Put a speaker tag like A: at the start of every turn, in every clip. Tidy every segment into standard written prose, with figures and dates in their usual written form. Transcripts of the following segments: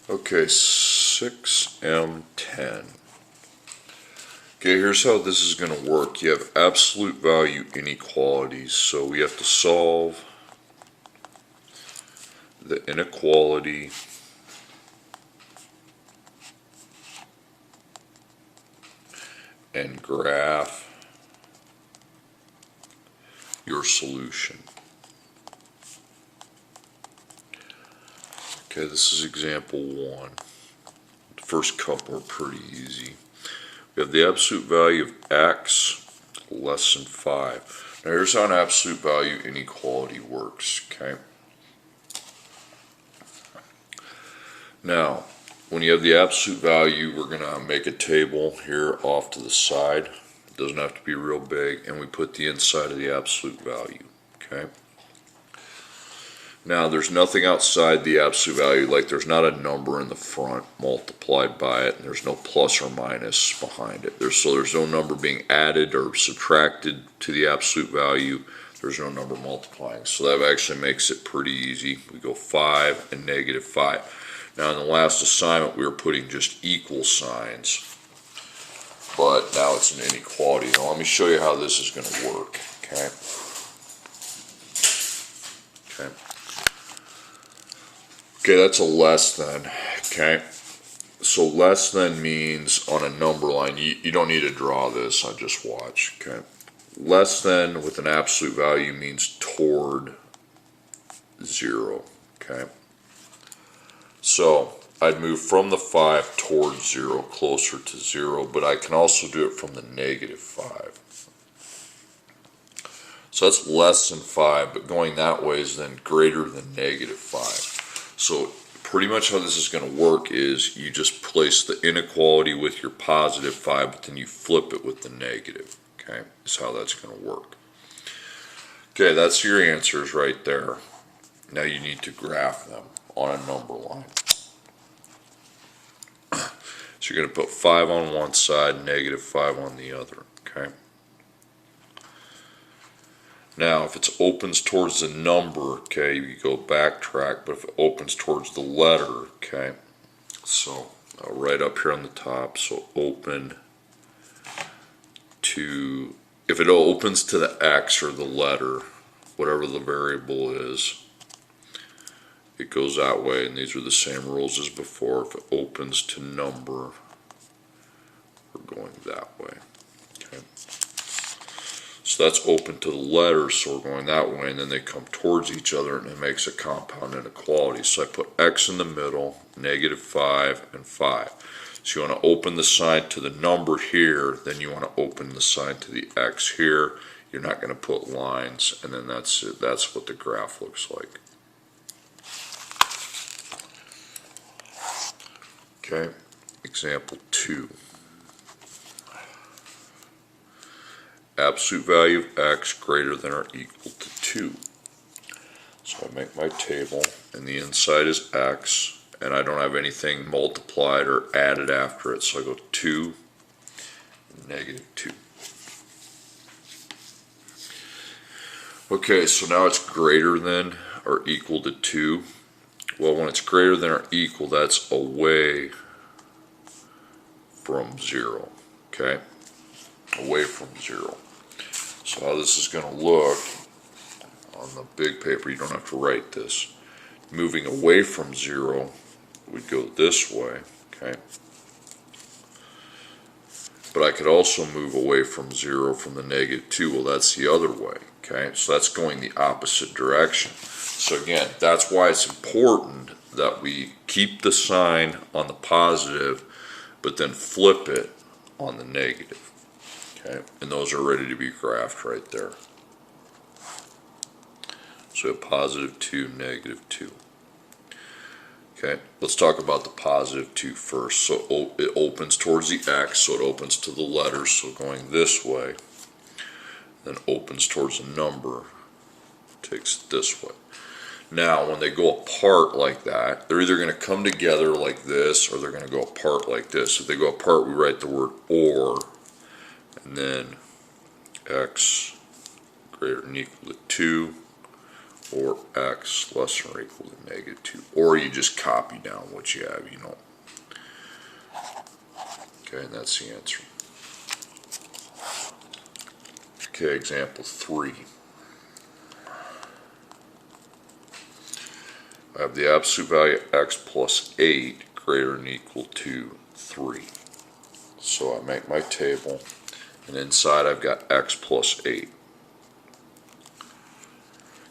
A: Okay, 6m10. Okay, here's how this is going to work. You have absolute value inequalities, so we have to solve the inequality and graph your solution. Okay, this is example 1. The first couple are pretty easy. We have the absolute value of x less than 5. Now here's how an absolute value inequality works, okay? Now, when you have the absolute value, we're going to make a table here off to the side. It doesn't have to be real big, and we put the inside of the absolute value, okay? Now, there's nothing outside the absolute value, like there's not a number in the front multiplied by it, and there's no plus or minus behind it. So there's no number being added or subtracted to the absolute value. There's no number multiplying. So that actually makes it pretty easy. We go 5 and negative 5. Now, in the last assignment, we were putting just equal signs, but now it's an inequality. Now, let me show you how this is going to work, okay? Okay, that's a less than, okay? So less than means on a number line, you don't need to draw this, I just watch, okay? Less than with an absolute value means toward 0, okay? So I'd move from the 5 towards 0, closer to 0, but I can also do it from the negative 5. So that's less than 5, but going that way is then greater than negative 5. So pretty much how this is going to work is you just place the inequality with your positive 5, but then you flip it with the negative, okay? Is how that's going to work. Okay, that's your answers right there. Now you need to graph them on a number line. So you're going to put 5 on one side, negative 5 on the other, okay? Now, if it opens towards the number, okay, you go backtrack, but if it opens towards the letter, okay, so right up here on the top, so open to, if it opens to the X or the letter, whatever the variable is, it goes that way, and these are the same rules as before. If it opens to number, we're going that way, okay. So that's open to the letters, so we're going that way, and then they come towards each other, and it makes a compound inequality. So I put x in the middle, negative 5, and 5. So you want to open the sign to the number here, then you want to open the sign to the x here. You're not going to put lines, and then that's it. That's what the graph looks like. Okay, example 2. Absolute value of x greater than or equal to 2. So I make my table, and the inside is x, and I don't have anything multiplied or added after it, so I go 2, negative 2. Okay, so now it's greater than or equal to 2. Well, when it's greater than or equal, that's away from 0, okay? Away from 0. So how this is going to look on the big paper, you don't have to write this. Moving away from 0, we'd go this way, okay? But I could also move away from 0 from the negative 2. Well, that's the other way, okay? So that's going the opposite direction. So again, that's why it's important that we keep the sign on the positive, but then flip it on the negative. Okay, and those are ready to be graphed right there. So positive 2, negative 2. Okay, let's talk about the positive 2 first. So it opens towards the x, so it opens to the letters, so going this way. Then opens towards a number, takes it this way. Now, when they go apart like that, they're either going to come together like this, or they're going to go apart like this. If they go apart, we write the word or, and then x greater than or equal to 2, or x less than or equal to negative 2. Or you just copy down what you have, you know. Okay, and that's the answer. Okay, example 3. I have the absolute value of x plus 8 greater than or equal to 3. So I make my table, and inside I've got x plus 8.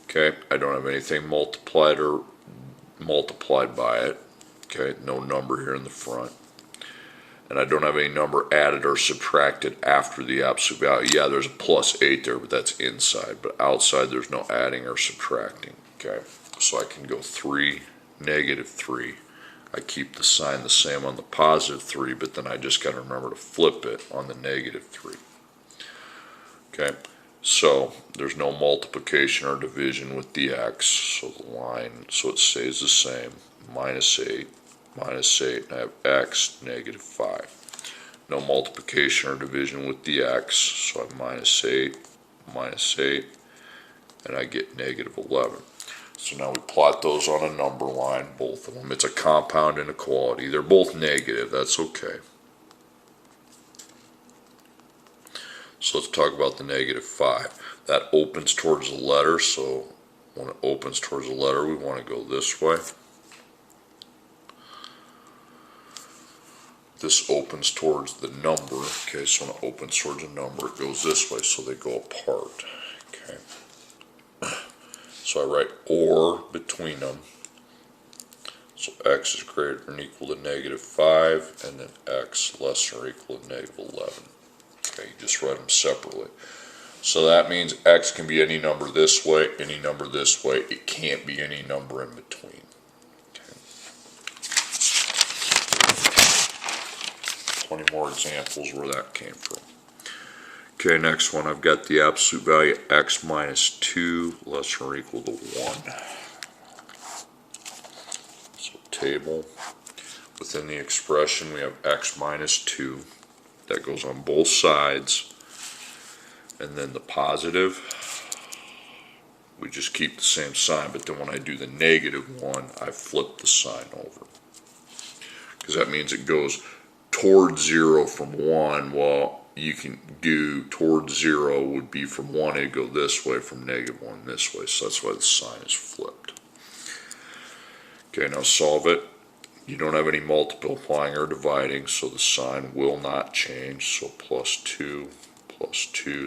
A: Okay, I don't have anything multiplied or multiplied by it. Okay, no number here in the front. And I don't have any number added or subtracted after the absolute value. Yeah, there's a plus 8 there, but that's inside. But outside, there's no adding or subtracting. Okay, so I can go 3, negative 3. I keep the sign the same on the positive 3, but then I just got to remember to flip it on the negative 3. Okay, so there's no multiplication or division with the x, so the line, so it stays the same, minus 8, and I have x, negative 5. No multiplication or division with the x, so I have minus 8, and I get negative 11. So now we plot those on a number line, both of them. It's a compound inequality. They're both negative, that's okay. So let's talk about the negative 5. That opens towards the letter, so when it opens towards the letter, we want to go this way. This opens towards the number, okay, so when it opens towards a number, it goes this way, so they go apart, okay. So I write or between them. So x is greater than or equal to negative 5, and then x less than or equal to negative 11. Okay, you just write them separately. So that means x can be any number this way, any number this way. It can't be any number in between. Okay. 20 more examples where that came from. Okay, next one, I've got the absolute value x minus 2 less than or equal to 1. So table, within the expression we have x minus 2. That goes on both sides. And then the positive, we just keep the same sign, but then when I do the negative 1, I flip the sign over. Because that means it goes towards 0 from 1, well, you can do towards 0 would be from 1, it'd go this way, from negative 1 this way, so that's why the sign is flipped. Okay, now solve it. You don't have any multiplying or dividing, so the sign will not change, so plus 2,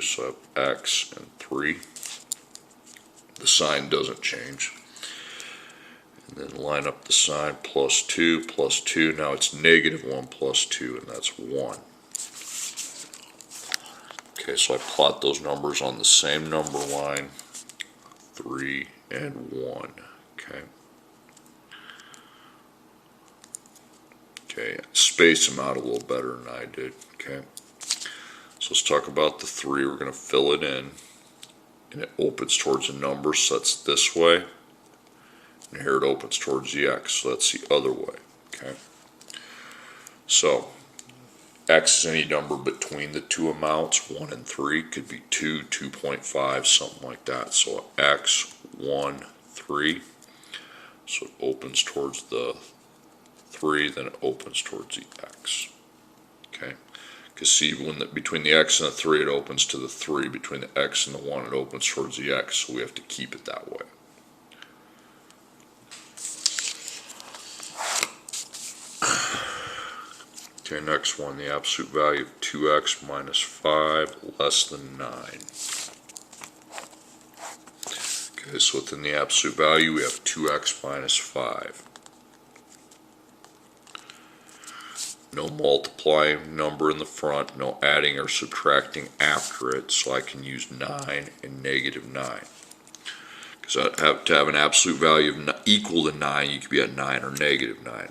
A: so I have x and 3. The sign doesn't change. And then line up the sign, plus 2, now it's negative 1 plus 2, and that's 1. Okay, so I plot those numbers on the same number line, 3 and 1, okay. Okay, space them out a little better than I did, okay. So let's talk about the 3, we're going to fill it in, and it opens towards a number, so that's this way, and here it opens towards the x, so that's the other way, okay. So, x is any number between the two amounts, 1 and 3, could be 2, 2.5, something like that. So x, 1, 3, so it opens towards the 3, then it opens towards the x. Okay, because see, between the x and the 3, it opens to the 3. Between the x and the 1, it opens towards the x, so we have to keep it that way. Okay, next one, the absolute value of 2x minus 5 less than 9. Okay, so within the absolute value, we have 2x minus 5. No multiplying number in the front, no adding or subtracting after it, so I can use 9 and negative 9. Because I have to have an absolute value of equal to 9, you could be at 9 or negative 9.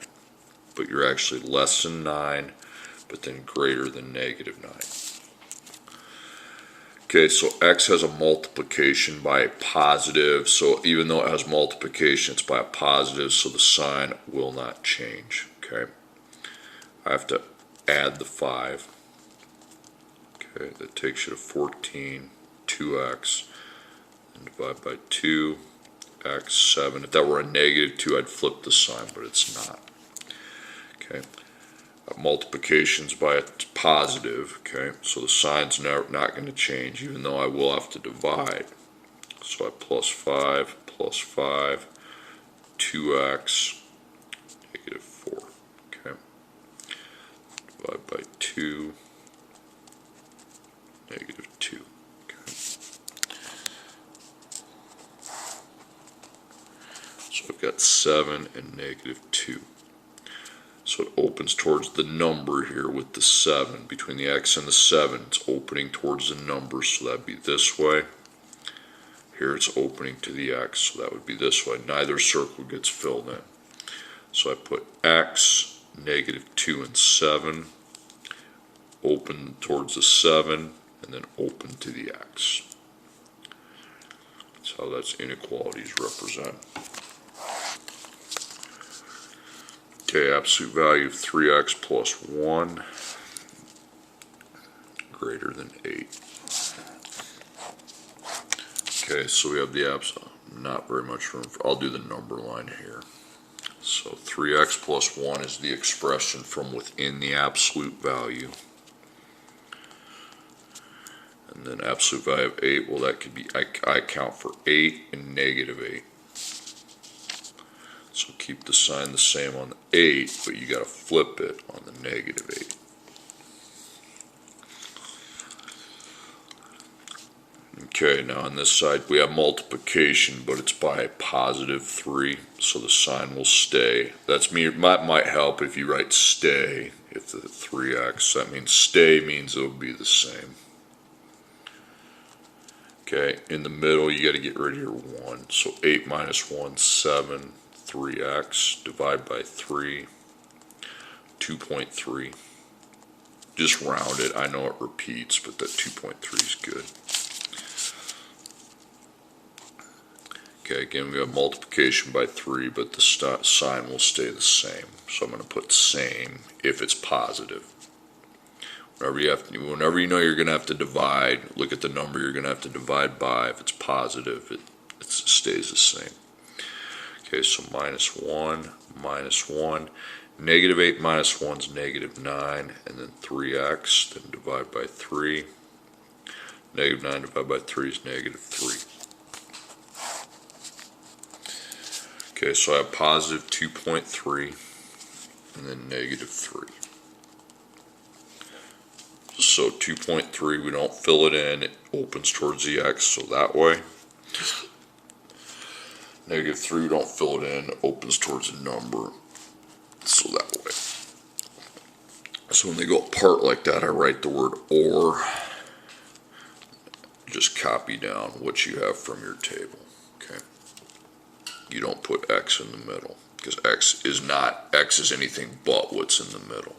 A: But you're actually less than 9, but then greater than negative 9. Okay, so x has a multiplication by a positive, so even though it has multiplication, it's by a positive, so the sign will not change, okay? I have to add the 5. Okay, that takes you to 14, 2x, and divide by 2, x 7. If that were a negative 2, I'd flip the sign, but it's not. Okay. Multiplications by a positive, okay, so the sign's not going to change, even though I will have to divide. So I plus 5, 2x, negative 4, okay, divide by 2, negative 2, okay. So I've got 7 and negative 2. So it opens towards the number here with the 7. Between the x and the 7, it's opening towards the number, so that'd be this way. Here it's opening to the x, so that would be this way. Neither circle gets filled in. So I put x, negative 2 and 7, open towards the 7, and then open to the x. That's how that's inequalities represent. Okay, absolute value of 3x plus 1 greater than 8. Okay, so we have the absolute, not very much room for, I'll do the number line here. So 3x plus 1 is the expression from within the absolute value. And then absolute value of 8, well that could be, I count for 8 and negative 8. So keep the sign the same on the 8, but you got to flip it on the negative 8. Okay, now on this side we have multiplication, but it's by a positive 3, so the sign will stay. That might help if you write stay, if the 3x, that means stay means it'll be the same. Okay, in the middle you got to get rid of your 1, so 8 minus 1, 7. 3x, divide by 3, 2.3. Just round it. I know it repeats, but that 2.3 is good. Okay, again we have multiplication by 3, but the sign will stay the same. So I'm going to put same if it's positive. Whenever you know you're going to have to divide, look at the number you're going to have to divide by. If it's positive, it stays the same. Okay, so minus 1, negative 8 minus 1 is negative 9, and then 3x, then divide by 3. Negative 9 divided by 3 is negative 3. Okay, so I have positive 2.3, and then negative 3. So 2.3, we don't fill it in, it opens towards the x, so that way. Negative 3, we don't fill it in, opens towards a number, so that way. So when they go apart like that, I write the word or. Just copy down what you have from your table, okay? You don't put x in the middle, because x is anything but what's in the middle.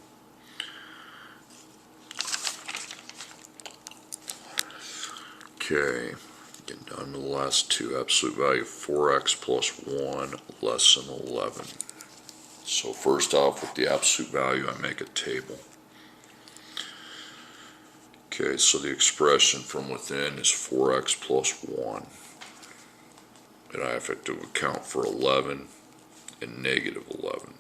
A: Okay. Getting down to the last two, absolute value of 4x plus 1 less than 11. So first off, with the absolute value, I make a table. Okay, so the expression from within is 4x plus 1. And I have to account for 11 and negative 11.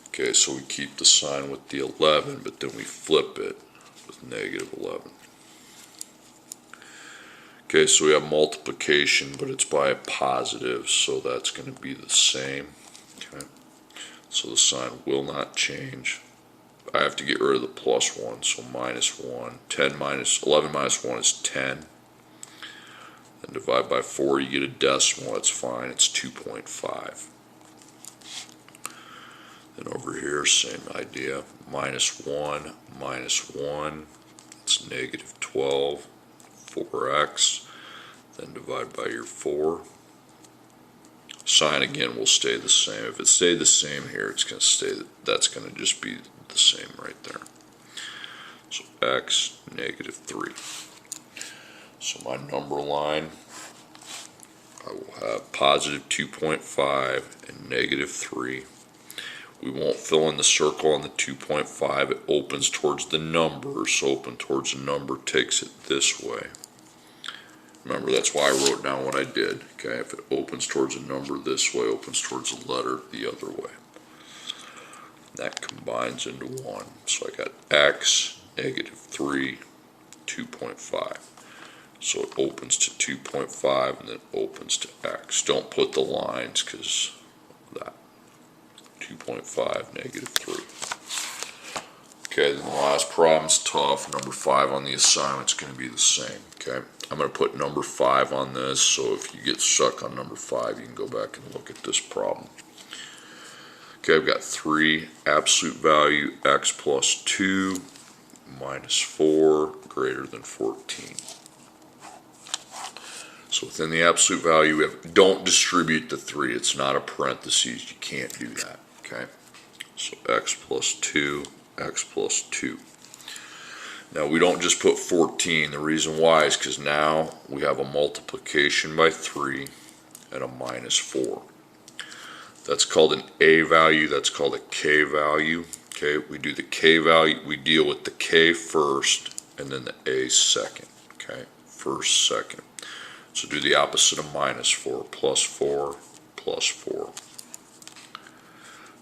A: Okay, so we keep the sign with the 11, but then we flip it with negative 11. Okay, so we have multiplication, but it's by a positive, so that's going to be the same. Okay, so the sign will not change. I have to get rid of the plus 1, so minus 1. 11 minus 1 is 10. And divide by 4, you get a decimal, that's fine, it's 2.5. Then over here, same idea, minus 1, it's negative 12. 4x, then divide by your 4. Sign again will stay the same. If it stayed the same here, it's going to stay, that's going to just be the same right there. So x, negative 3. So my number line, I will have positive 2.5 and negative 3. We won't fill in the circle on the 2.5. It opens towards the number, so open towards the number takes it this way. Remember, that's why I wrote down what I did. Okay, if it opens towards a number this way, opens towards a letter the other way. That combines into 1. So I got x, -3, 2.5. So it opens to 2.5 and then opens to x. Don't put the lines because that. 2.5, -3. Okay, then the last problem's tough. Number 5 on the assignment's going to be the same. Okay, I'm going to put number 5 on this, so if you get stuck on number 5, you can go back and look at this problem. Okay, I've got 3 absolute value x plus 2 minus 4 greater than 14. So within the absolute value, we have, don't distribute the 3. It's not a parentheses. You can't do that. Okay, so x plus 2, x plus 2. Now we don't just put 14. The reason why is because now we have a multiplication by 3 and a minus 4. That's called an A value. That's called a K value. Okay, we do the K value. We deal with the K first and then the A second. Okay, first, second. So do the opposite of minus 4, plus 4, plus 4.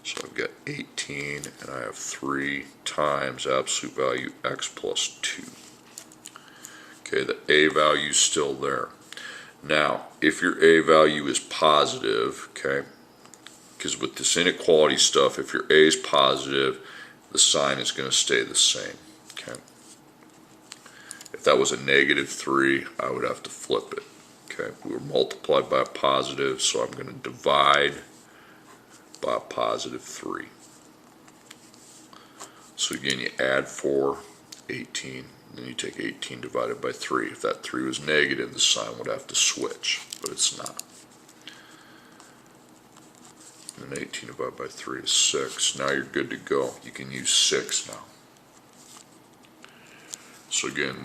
A: So I've got 18 and I have 3 times absolute value x plus 2. Okay, the A value is still there. Now, if your A value is positive, okay, because with this inequality stuff, if your A is positive, the sign is going to stay the same. Okay. If that was a -3, I would have to flip it. Okay, we were multiplied by a positive, so I'm going to divide by a positive 3. So again, you add 4, 18, then you take 18 divided by 3. If that 3 was negative, the sign would have to switch, but it's not. And 18 divided by 3 is 6. Now you're good to go. You can use 6 now. So again,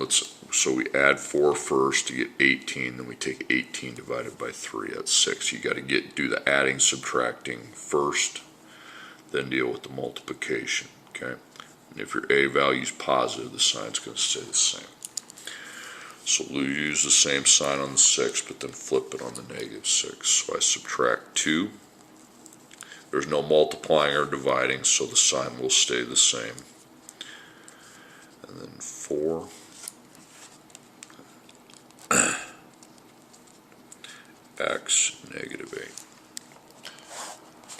A: so we add 4 first to get 18, then we take 18 divided by 3. That's 6. You got to do the adding, subtracting first, then deal with the multiplication. Okay. And if your A value is positive, the sign's going to stay the same. So we'll use the same sign on the 6, but then flip it on the -6. So I subtract 2. There's no multiplying or dividing, so the sign will stay the same. And then 4. X, -8.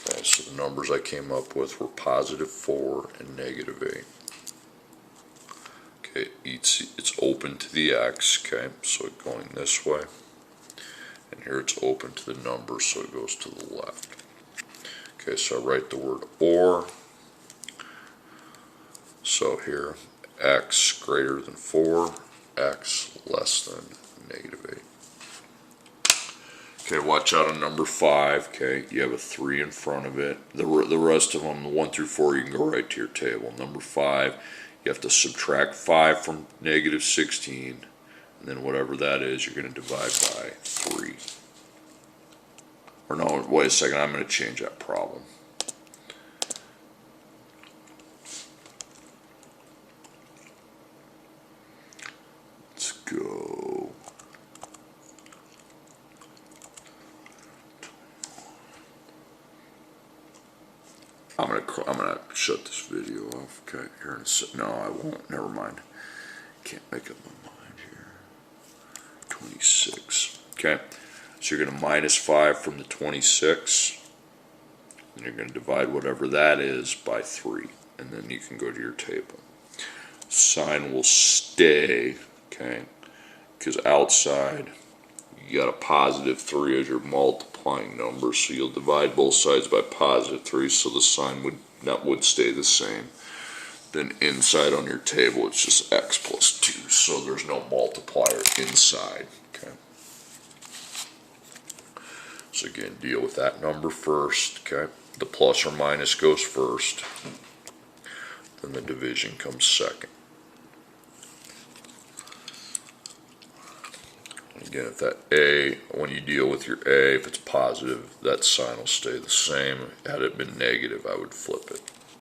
A: Okay, so the numbers I came up with were +4 and -8. Okay, it's open to the X, okay, so it's going this way. And here it's open to the number, so it goes to the left. Okay, so I write the word or. So here, x greater than 4, x less than -8. Okay, watch out on number 5. Okay, you have a 3 in front of it. The rest of them, 1 through 4, you can go right to your table. Number 5, you have to subtract 5 from -16, and then whatever that is, you're going to divide by 3. Or no, wait a second, I'm going to change that problem. Let's go. I'm gonna shut this video off. Okay, here in a second. No, I won't. Never mind. Can't make up my mind here. 26. Okay, so you're gonna -5 from the 26, and you're gonna divide whatever that is by 3, and then you can go to your table. Sign will stay. Okay, because outside you got a +3 as your multiplying number, so you'll divide both sides by +3, so the sign would stay the same. Then inside on your table, it's just x plus 2, so there's no multiplier inside. Okay. So again, deal with that number first. Okay, the plus or minus goes first, then the division comes second. Again, if that A, when you deal with your A, if it's positive, that sign will stay the same. Had it been negative, I would flip it.